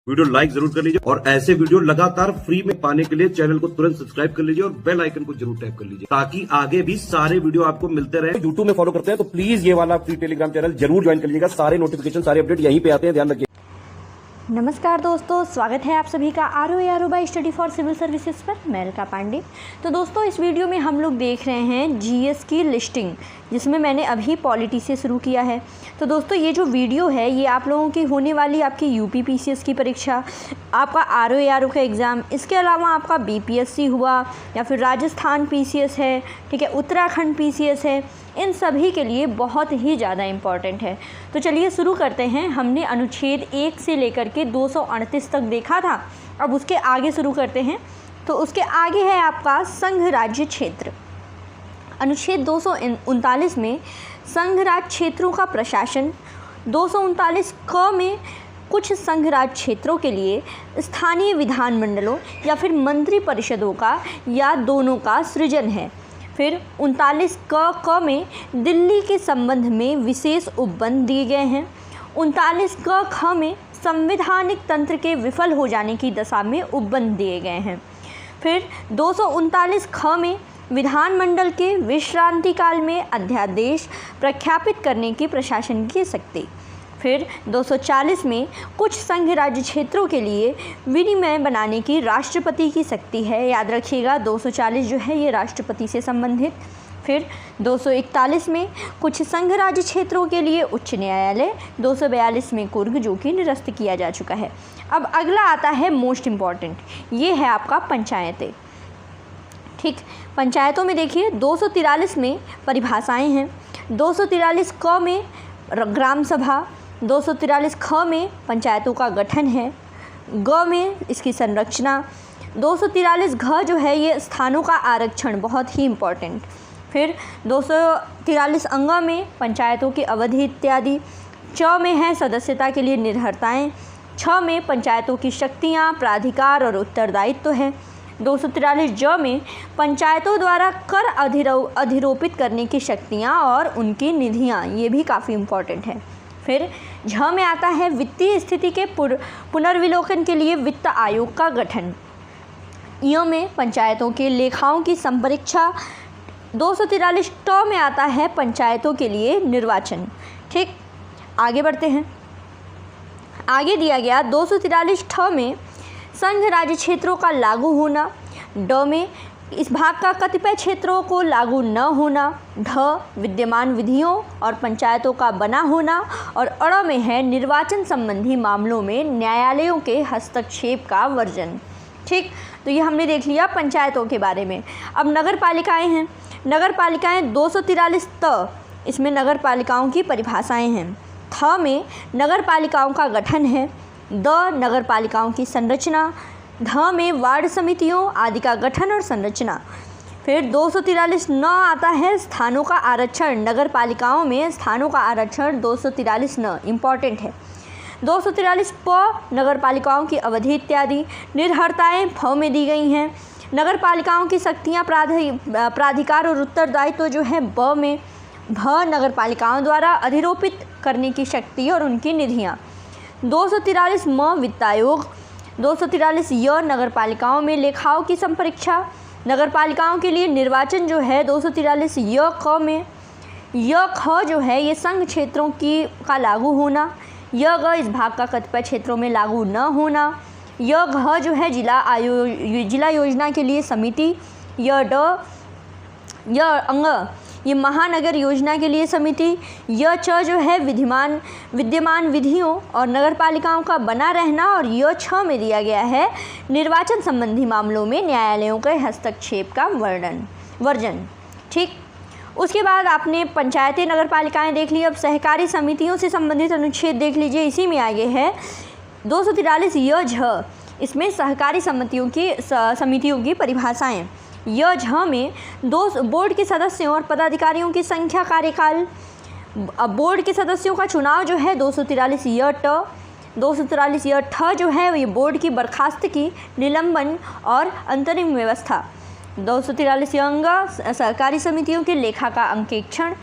Video like जरूर कर लीजिए और ऐसे वीडियो लगातार फ्री में पाने के लिए चैनल को तुरंत सब्सक्राइब कर लीजिए और बेल आइकन को जरूर टैप कर लीजिए ताकि आगे भी सारे वीडियो आपको मिलते रहे। यूट्यूब में फॉलो करते हैं तो प्लीज ये वाला फ्री टेलीग्राम चैनल जरूर ज्वाइन कर लीजिएगा। सारे नोटिफिकेशन सारे अपडेट यहीं पे आते हैं, ध्यान रखिए। नमस्कार दोस्तों, स्वागत है आप सभी का R by study for civil services पर। मैं अलका पांडे। तो दोस्तों, इस वीडियो में हम लोग देख रहे हैं जीएस की लिस्टिंग, जिसमें मैंने अभी पॉलिटी से शुरू किया है। तो दोस्तों, ये जो वीडियो है ये आप लोगों की होने वाली आपकी यूपी पीसीएस की परीक्षा, आपका आरओ का एग्ज़ाम, इसके अलावा आपका बीपीएससी हुआ या फिर राजस्थान पीसीएस है, ठीक है, उत्तराखंड पीसीएस है, इन सभी के लिए बहुत ही ज़्यादा इम्पॉर्टेंट है। तो चलिए शुरू करते हैं। हमने अनुच्छेद 1 से लेकर के 238 तक देखा था, अब उसके आगे शुरू करते हैं। तो उसके आगे है आपका संघ राज्य क्षेत्र। अनुच्छेद 239 में संघ राज्य क्षेत्रों का प्रशासन, 239 क में कुछ संघ राज्य क्षेत्रों के लिए स्थानीय विधानमंडलों या फिर मंत्रि परिषदों का या दोनों का सृजन है। फिर 39 क में दिल्ली के संबंध में विशेष उपबंध दिए गए हैं। 39 क ख में संवैधानिक तंत्र के विफल हो जाने की दशा में उपबंध दिए गए हैं। फिर 239 ख में विधानमंडल के विश्रांति काल में अध्यादेश प्रख्यापित करने की प्रशासन की शक्ति। फिर 240 में कुछ संघ राज्य क्षेत्रों के लिए विनिमय बनाने की राष्ट्रपति की शक्ति है। याद रखिएगा, 240 जो है ये राष्ट्रपति से संबंधित। फिर 241 में कुछ संघ राज्य क्षेत्रों के लिए उच्च न्यायालय, 242 में कुर्ग जो कि निरस्त किया जा चुका है। अब अगला आता है मोस्ट इम्पॉर्टेंट, ये है आपका पंचायतें। ठीक, पंचायतों में देखिए 243 में परिभाषाएं हैं। 243 क में ग्राम सभा, 243 ख में पंचायतों का गठन है, ग में इसकी संरचना, 243 घ जो है ये स्थानों का आरक्षण, बहुत ही इम्पोर्टेंट। फिर 243 अंग में पंचायतों की अवधि इत्यादि। च में है सदस्यता के लिए निर्भरताएँ। छ में पंचायतों की शक्तियाँ, प्राधिकार और उत्तरदायित्व है। 243 ज में पंचायतों द्वारा कर अधिरोपित करने की शक्तियाँ और उनकी निधियाँ, ये भी काफ़ी इम्पोर्टेंट है। फिर झ में आता है वित्तीय स्थिति के पुनर्विलोकन के लिए वित्त आयोग का गठन। य में पंचायतों के लेखाओं की संपरीक्षा। 243 ट में आता है पंचायतों के लिए निर्वाचन। ठीक, आगे बढ़ते हैं। आगे दिया गया 243 ठ में संघ राज्य क्षेत्रों का लागू होना। ड में इस भाग का कतिपय क्षेत्रों को लागू न होना। ढ विद्यमान विधियों और पंचायतों का बना होना। और अड़ में है निर्वाचन संबंधी मामलों में न्यायालयों के हस्तक्षेप का वर्जन। ठीक, तो ये हमने देख लिया पंचायतों के बारे में। अब नगर पालिकाएँ हैं। नगर पालिकाएँ 243 त, इसमें नगर पालिकाओं की परिभाषाएँ हैं। थ में नगर पालिकाओं का गठन है। द नगर पालिकाओं की संरचना। ध में वार्ड समितियों आदि का गठन और संरचना। फिर 243 न आता है स्थानों का आरक्षण। नगर पालिकाओं में स्थानों का आरक्षण 243 न इम्पॉर्टेंट है। 243 प नगर पालिकाओं की अवधि इत्यादि। निर्भरताएँ फ में दी गई हैं। नगर पालिकाओं की शक्तियाँ, प्राधिकार और उत्तरदायित्व जो है ब में। भ नगर पालिकाओं द्वारा अधिरोपित करने की शक्ति और उनकी निधियाँ। 243 म वित्त आयोग। 243 य नगर पालिकाओं में लेखाओं की संपरीक्षा। नगर पालिकाओं के लिए निर्वाचन जो है 243 य ख में। य ख जो है ये संघ क्षेत्रों का लागू होना। य ग इस भाग का कतिपय क्षेत्रों में लागू न होना। य घ जो है जिला योजना के लिए समिति। य अंग ये महानगर योजना के लिए समिति। य च जो है विद्यमान विधियों और नगर पालिकाओं का बना रहना। और य छ में दिया गया है निर्वाचन संबंधी मामलों में न्यायालयों के हस्तक्षेप का वर्जन। ठीक, उसके बाद आपने पंचायतें, नगर पालिकाएँ देख ली। अब सहकारी समितियों से संबंधित अनुच्छेद देख लीजिए, इसी में आगे है 243 य झ, इसमें सहकारी समितियों की परिभाषाएँ। य झ में बोर्ड के सदस्यों और पदाधिकारियों की संख्या, कार्यकाल। बोर्ड के सदस्यों का चुनाव जो है 243 य ट। 243 य ठ जो है ये बोर्ड की बर्खास्तगी, निलंबन और अंतरिम व्यवस्था। 243 अंग सहकारी समितियों के लेखा का अंकेक्षण।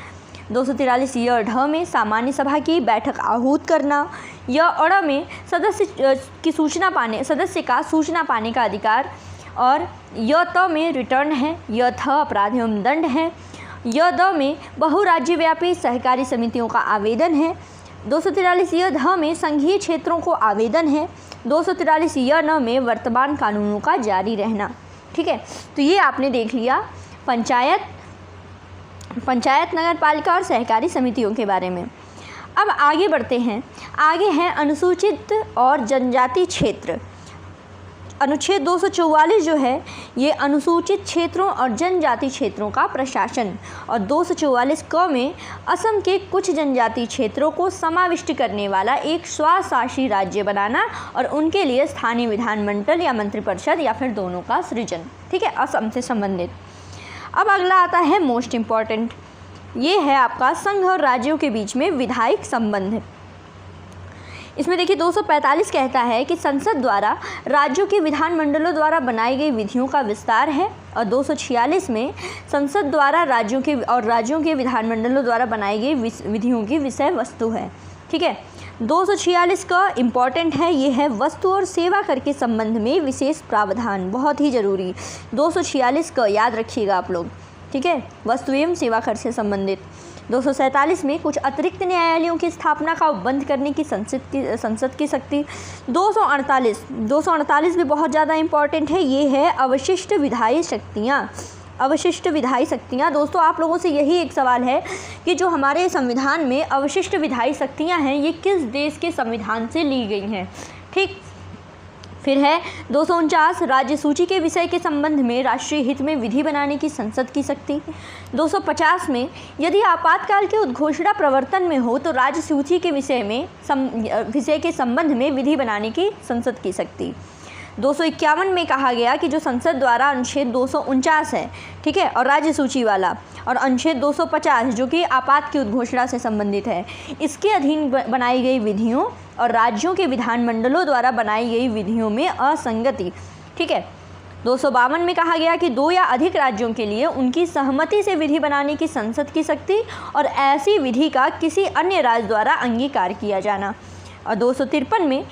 243 य ढ में सामान्य सभा की बैठक आहूत करना। य अड़ में सदस्य का सूचना पाने का अधिकार। और य त में रिटर्न है। य थ अपराध एवं दंड है। य द में बहुराज्यव्यापी सहकारी समितियों का आवेदन है। 243 य ध में संघीय क्षेत्रों को आवेदन है। 243 य न में वर्तमान कानूनों का जारी रहना। ठीक है, तो ये आपने देख लिया पंचायत, नगर पालिका और सहकारी समितियों के बारे में। अब आगे बढ़ते हैं। आगे है अनुसूचित और जनजाति क्षेत्र। अनुच्छेद 244 जो है ये अनुसूचित क्षेत्रों और जनजाति क्षेत्रों का प्रशासन, और 244 क में असम के कुछ जनजाति क्षेत्रों को समाविष्ट करने वाला एक स्वशासी राज्य बनाना और उनके लिए स्थानीय विधानमंडल या मंत्रिपरिषद या फिर दोनों का सृजन। ठीक है, असम से संबंधित। अब अगला आता है मोस्ट इम्पॉर्टेंट, ये है आपका संघ और राज्यों के बीच में विधायिक संबंध। इसमें देखिए 245 कहता है कि संसद द्वारा राज्यों के विधानमंडलों द्वारा बनाई गई विधियों का विस्तार है, और 246 में संसद द्वारा राज्यों के विधानमंडलों द्वारा बनाई गई विधियों की विषय वस्तु है। ठीक है, 246 का इम्पॉर्टेंट है, ये है वस्तु और सेवा कर के संबंध में विशेष प्रावधान, बहुत ही ज़रूरी। 246 का याद रखिएगा आप लोग। ठीक है, वस्तु एवं सेवा कर से संबंधित। 247 में कुछ अतिरिक्त न्यायालयों की स्थापना का बंद करने की संसद की शक्ति। 248 भी बहुत ज़्यादा इम्पॉर्टेंट है, ये है अवशिष्ट विधायी शक्तियाँ। अवशिष्ट विधायी शक्तियाँ, दोस्तों आप लोगों से यही एक सवाल है कि जो हमारे संविधान में अवशिष्ट विधायी शक्तियाँ हैं ये किस देश के संविधान से ली गई हैं। ठीक, फिर है 249 राज्य सूची के विषय के संबंध में राष्ट्रीय हित में विधि बनाने की संसद की शक्ति। 250 में यदि आपातकाल के उद्घोषणा प्रवर्तन में हो तो राज्य सूची के विषय के संबंध में विधि बनाने की संसद की शक्ति। 251 में कहा गया कि जो संसद द्वारा अनुच्छेद 249 है, ठीक है, और राज्य सूची वाला, और अनुच्छेद 250 जो कि आपात की उद्घोषणा से संबंधित है, इसके अधीन बनाई गई विधियों और राज्यों के विधानमंडलों द्वारा बनाई गई विधियों में असंगति। ठीक है, 252 में कहा गया कि 2 या अधिक राज्यों के लिए उनकी सहमति से विधि बनाने की संसद की शक्ति और ऐसी विधि का किसी अन्य राज्य द्वारा अंगीकार किया जाना। और 253 में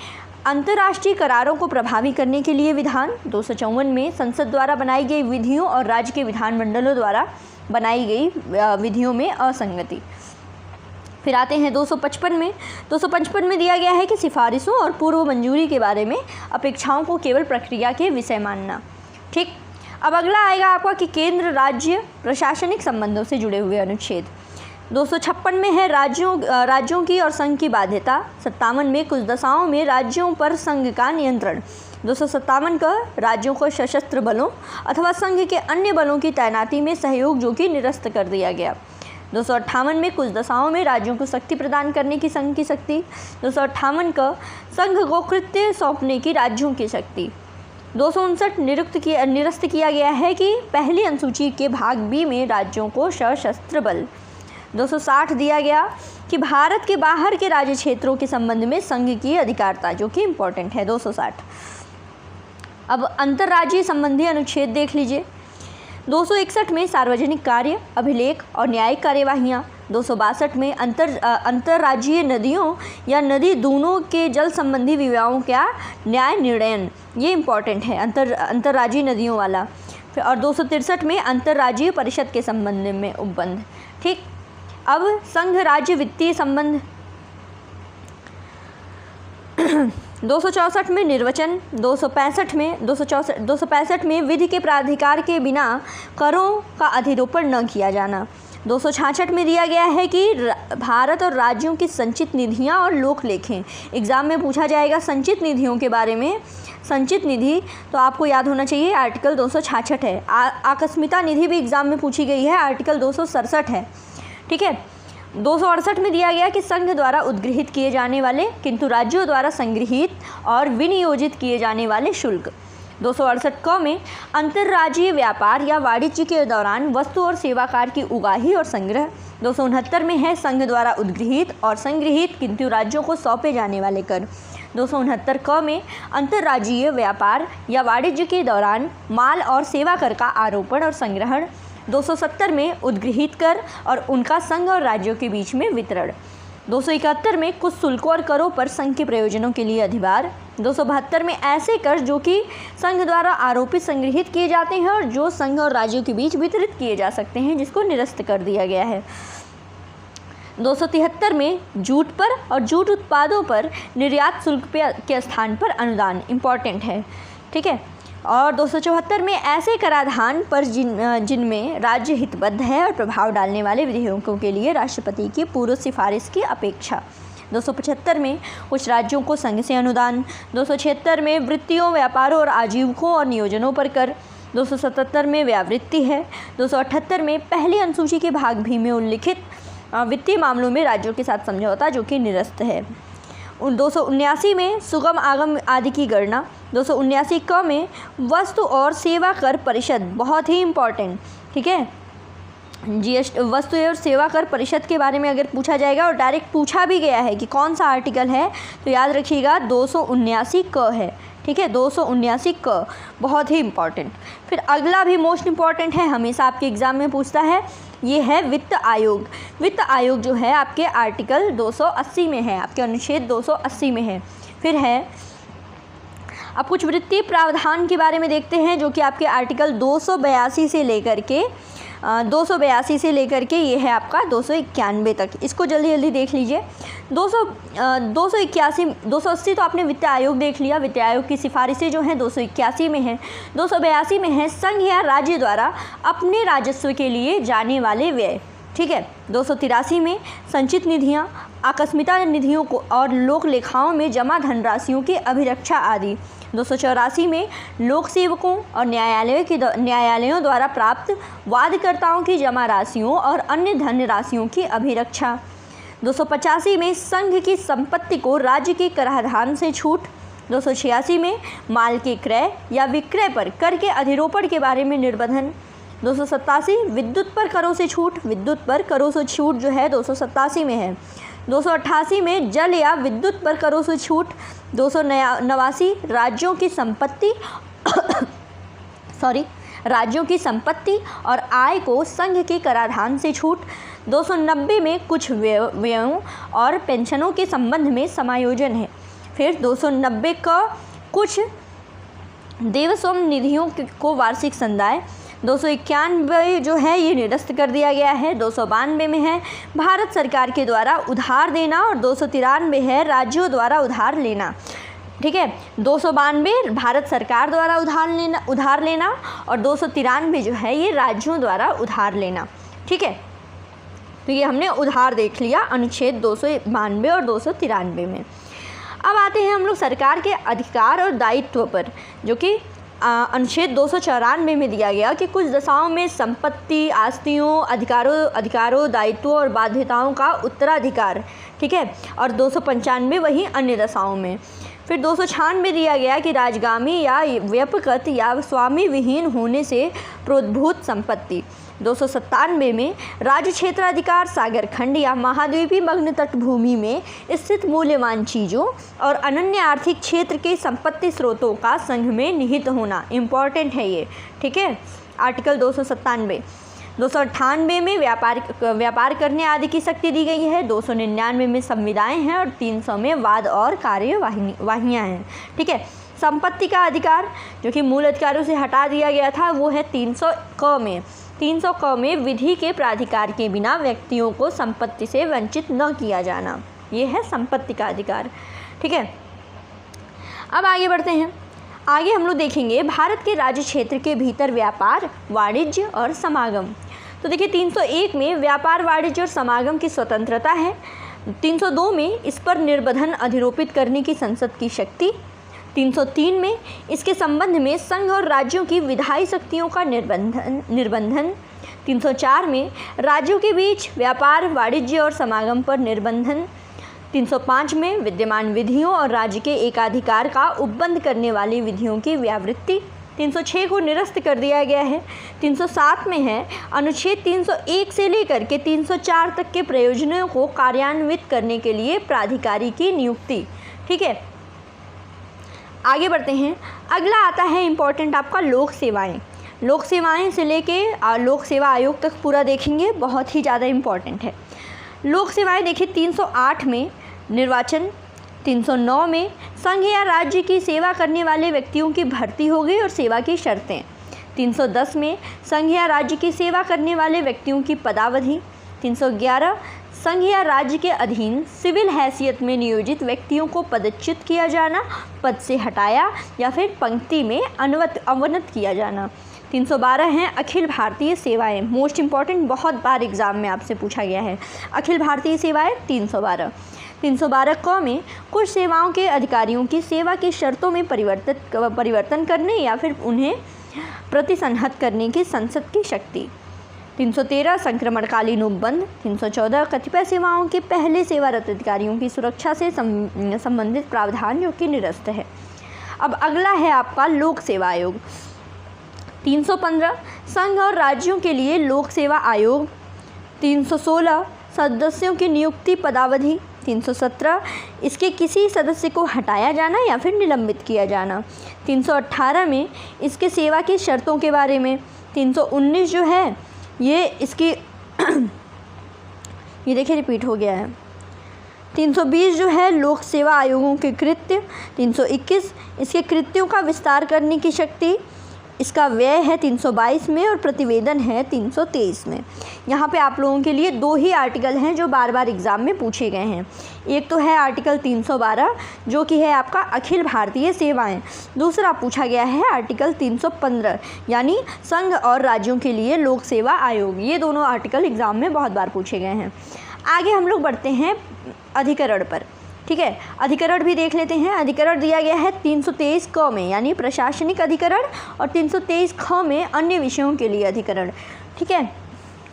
अंतर्राष्ट्रीय करारों को प्रभावी करने के लिए विधान। 254 में संसद द्वारा बनाई गई विधियों और राज्य के विधानमंडलों द्वारा बनाई गई विधियों में असंगति। फिर आते हैं 255 में। 255 में दिया गया है कि सिफारिशों और पूर्व मंजूरी के बारे में अपेक्षाओं को केवल प्रक्रिया के विषय मानना। ठीक, अब अगला आएगा आपका कि केंद्र राज्य प्रशासनिक संबंधों से जुड़े हुए अनुच्छेद। 256 में है राज्यों की और संघ की बाध्यता। 57 में कुछ दशाओं में राज्यों पर संघ का नियंत्रण। 257 का राज्यों को सशस्त्र बलों अथवा संघ के अन्य बलों की तैनाती में सहयोग जो कि निरस्त कर दिया गया। 258 में कुछ दशाओं में राज्यों को शक्ति प्रदान करने की संघ की शक्ति। 258 का संघ को कृत्य सौंपने की राज्यों की शक्ति। 259 निरस्त किया गया है कि पहली अनुसूची के भाग बी में राज्यों को सशस्त्र बल। 260 दिया गया कि भारत के बाहर के राज्य क्षेत्रों के संबंध में संघ की अधिकारता, जो कि इम्पोर्टेंट है। 260। अब अंतर्राज्यीय संबंधी अनुच्छेद देख लीजिए। 261 में सार्वजनिक कार्य, अभिलेख और न्यायिक कार्यवाहियाँ। 262 में अंतर्राज्यीय नदियों या नदी दूनों के जल संबंधी विवादों का न्याय निर्णयन, ये इम्पोर्टेंट है, अंतर्राज्यीय नदियों वाला। और 263 में अंतर्राज्यीय परिषद के संबंध में उपबंध। ठीक, अब संघ राज्य वित्तीय संबंध। 264 में निर्वचन। 265 में विधि के प्राधिकार के बिना करों का अधिरोपण न किया जाना। 266 में दिया गया है कि भारत और राज्यों की संचित निधियां और लोक लेखें। एग्जाम में पूछा जाएगा संचित निधियों के बारे में। संचित निधि तो आपको याद होना चाहिए, आर्टिकल 266 है। आकस्मिकता निधि भी एग्जाम में पूछी गई है, आर्टिकल 267 है। ठीक है, 268 में दिया गया कि संघ द्वारा उद्गृहित किए जाने वाले किंतु राज्यों द्वारा संग्रहित और विनियोजित किए जाने वाले शुल्क। 268 क में अंतर्राज्यीय व्यापार या वाणिज्य के दौरान वस्तु और सेवा कर की उगाही और संग्रह। 269 में है संघ द्वारा उद्गृहित और संग्रहित किंतु राज्यों को सौंपे जाने वाले कर। 269 क में अंतर्राज्यीय व्यापार या वाणिज्य के दौरान माल और सेवा कर का आरोपण और संग्रहण। 270 में उद्गृहित कर और उनका संघ और राज्यों के बीच में वितरण। 271 में कुछ शुल्कों और करों पर संघ के प्रयोजनों के लिए अधिभार। 272 में ऐसे कर जो कि संघ द्वारा आरोपित संग्रहित किए जाते हैं और जो संघ और राज्यों के बीच वितरित किए जा सकते हैं, जिसको निरस्त कर दिया गया है। 273 में जूट पर और जूट उत्पादों पर निर्यात शुल्क के स्थान पर अनुदान, इम्पॉर्टेंट है, ठीक है। और 274 में ऐसे कराधान पर जिनमें राज्य हितबद्ध है और प्रभाव डालने वाले विधेयकों के लिए राष्ट्रपति की पूर्व सिफारिश की अपेक्षा। 275 में कुछ राज्यों को संघ से अनुदान। 276 में वृत्तियों, व्यापारों और आजीविकों और नियोजनों पर कर। 277 में व्यावृत्ति है। 278 में पहली अनुसूची के भाग भी में उल्लिखित वित्तीय मामलों में राज्यों के साथ समझौता, जो कि निरस्त है। 279 में सुगम आगम आदि की गणना। 279 क में वस्तु और सेवा कर परिषद, बहुत ही इम्पॉर्टेंट, ठीक है। जीएसटी वस्तु और सेवा कर परिषद के बारे में अगर पूछा जाएगा और डायरेक्ट पूछा भी गया है कि कौन सा आर्टिकल है, तो याद रखिएगा 279 क है, ठीक है। 279 क बहुत ही इम्पॉर्टेंट। फिर अगला भी मोस्ट इम्पॉर्टेंट है, हमेशा आपके एग्जाम में पूछता है, ये है वित्त आयोग। वित्त आयोग जो है आपके आर्टिकल 280 में है, आपके अनुच्छेद 280 में है। फिर है, अब कुछ वित्तीय प्रावधान के बारे में देखते हैं, जो कि आपके आर्टिकल 282 से लेकर के ये है आपका 291 तक। इसको जल्दी जल्दी देख लीजिए। 280 तो आपने वित्त आयोग देख लिया। वित्त आयोग की सिफारिशें जो हैं 281 में है। 282 में है संघ या राज्य द्वारा अपने राजस्व के लिए जाने वाले व्यय, ठीक है। 283 में संचित निधियाँ, आकस्मिकता निधियों को और लोक लेखाओं में जमा धनराशियों की अभिरक्षा आदि। 284 में लोक सेवकों और न्यायालयों द्वारा प्राप्त वादकर्ताओं की जमा राशियों और अन्य धन राशियों की अभिरक्षा। 285 में संघ की संपत्ति को राज्य के कराधान से छूट। 286 में माल के क्रय या विक्रय पर कर के अधिरोपण के बारे में निर्बंधन। 287 विद्युत पर करों से छूट, विद्युत पर करों से छूट जो है 287 में है। 288 में जल या विद्युत पर करों से छूट। 289 राज्यों की संपत्ति और आय को संघ के कराधान से छूट। 290 में कुछ व्ययों और पेंशनों के संबंध में समायोजन है। फिर 290 का कुछ देवस्वम निधियों को वार्षिक संदाय। 291 जो है ये निरस्त कर दिया गया है। 292 में है भारत सरकार के द्वारा उधार देना और 293 है राज्यों द्वारा उधार लेना, ठीक है। 292 भारत सरकार द्वारा उधार लेना और 293 जो है ये राज्यों द्वारा उधार लेना, ठीक है। तो ये हमने उधार देख लिया अनुच्छेद 292 और 293 में। अब आते हैं हम लोग सरकार के अधिकार और दायित्व पर, जो कि अनुच्छेद 294 में दिया गया कि कुछ दशाओं में संपत्ति, आस्तियों, अधिकारों, दायित्वों और बाध्यताओं का उत्तराधिकार, ठीक है। और 295 वही अन्य दशाओं में। फिर 296 दिया गया कि राजगामी या व्यपगत या स्वामी विहीन होने से प्रोद्भूत संपत्ति। 297 में राज्य क्षेत्राधिकार सागर खंड या महाद्वीपीय मग्न तटभूमि में स्थित मूल्यवान चीज़ों और अनन्य आर्थिक क्षेत्र के संपत्ति स्रोतों का संघ में निहित होना, इम्पॉर्टेंट है ये, ठीक है। आर्टिकल 297। 298 में व्यापार करने आदि की शक्ति दी गई है। 299 में संविदाएं हैं और 300 में वाद और कार्यवाहियाँ हैं, ठीक है। संपत्ति का अधिकार जो कि मूल अधिकारों से हटा दिया गया था वो है 300 क में। 300 क में विधि के प्राधिकार के बिना व्यक्तियों को संपत्ति से वंचित न किया जाना, ये है संपत्ति का अधिकार, ठीक है। अब आगे बढ़ते हैं। आगे हम लोग देखेंगे भारत के राज्य क्षेत्र के भीतर व्यापार, वाणिज्य और समागम। तो देखिए 301 में व्यापार, वाणिज्य और समागम की स्वतंत्रता है। 302 में इस पर निर्बंधन अधिरोपित करने की संसद की शक्ति। 303 में इसके संबंध में संघ और राज्यों की विधायी शक्तियों का निर्बंधन। 304 में राज्यों के बीच व्यापार, वाणिज्य और समागम पर निर्बंधन। 305 में विद्यमान विधियों और राज्य के एकाधिकार का उपबंध करने वाली विधियों की व्यावृत्ति। 306 को निरस्त कर दिया गया है। 307 में है अनुच्छेद 301 से लेकर के 304 तक के प्रयोजनों को कार्यान्वित करने के लिए प्राधिकारी की नियुक्ति, ठीक है। आगे बढ़ते हैं। अगला आता है इम्पोर्टेंट आपका लोक सेवाएं। लोक सेवाएं से लेके लोक सेवा आयोग तक पूरा देखेंगे, बहुत ही ज़्यादा इम्पॉर्टेंट है। लोक सेवाएं देखिए 308 में निर्वाचन, 309 में संघ या राज्य की सेवा करने वाले व्यक्तियों की भर्ती हो गई और सेवा की शर्तें, 310 में संघ या राज्य की सेवा करने वाले व्यक्तियों की पदावधि, 311 संघ या राज्य के अधीन सिविल हैसियत में नियोजित व्यक्तियों को पदच्युत किया जाना, पद से हटाया या फिर पंक्ति में अवनत किया जाना, 312 हैं अखिल भारतीय सेवाएं, मोस्ट इम्पॉर्टेंट, बहुत बार एग्जाम में आपसे पूछा गया है। अखिल भारतीय सेवाएं 312 क में कुछ सेवाओं के अधिकारियों की सेवा की शर्तों में परिवर्तन करने या फिर उन्हें प्रतिसंहत करने की संसद की शक्ति, 313 संक्रमणकालीन उपबंध, 314 कतिपय सेवाओं के पहले सेवारत अधिकारियों की सुरक्षा से संबंधित प्रावधान जो कि निरस्त है। अब अगला है आपका लोक सेवा आयोग, 315 संघ और राज्यों के लिए लोक सेवा आयोग, 316 सदस्यों की नियुक्ति पदावधि, 317 इसके किसी सदस्य को हटाया जाना या फिर निलंबित किया जाना, 318 में इसके सेवा की शर्तों के बारे में, 319 जो है ये इसकी ये देखिए रिपीट हो गया है, 320 जो है लोक सेवा आयोगों के कृत्य, 321 इसके कृत्यों का विस्तार करने की शक्ति, इसका व्यय है 322 में और प्रतिवेदन है 323 में। यहाँ पे आप लोगों के लिए 2 ही आर्टिकल हैं जो बार बार एग्ज़ाम में पूछे गए हैं। एक तो है आर्टिकल 312 जो कि है आपका अखिल भारतीय सेवाएं, दूसरा पूछा गया है आर्टिकल 315 यानी संघ और राज्यों के लिए लोक सेवा आयोग। ये दोनों आर्टिकल एग्ज़ाम में बहुत बार पूछे गए हैं। आगे हम लोग बढ़ते हैं अधिकरण पर, ठीक है। अधिकरण भी देख लेते हैं। अधिकरण दिया गया है 323 क में यानी प्रशासनिक अधिकरण और 323 ख में अन्य विषयों के लिए अधिकरण, ठीक है।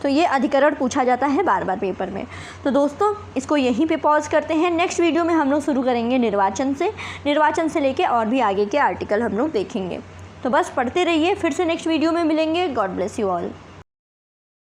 तो ये अधिकरण पूछा जाता है बार बार पेपर में। तो दोस्तों इसको यहीं पे पॉज करते हैं। नेक्स्ट वीडियो में हम लोग शुरू करेंगे निर्वाचन से लेके और भी आगे के आर्टिकल हम लोग देखेंगे। तो बस पढ़ते रहिए, फिर से नेक्स्ट वीडियो में मिलेंगे। God bless you all.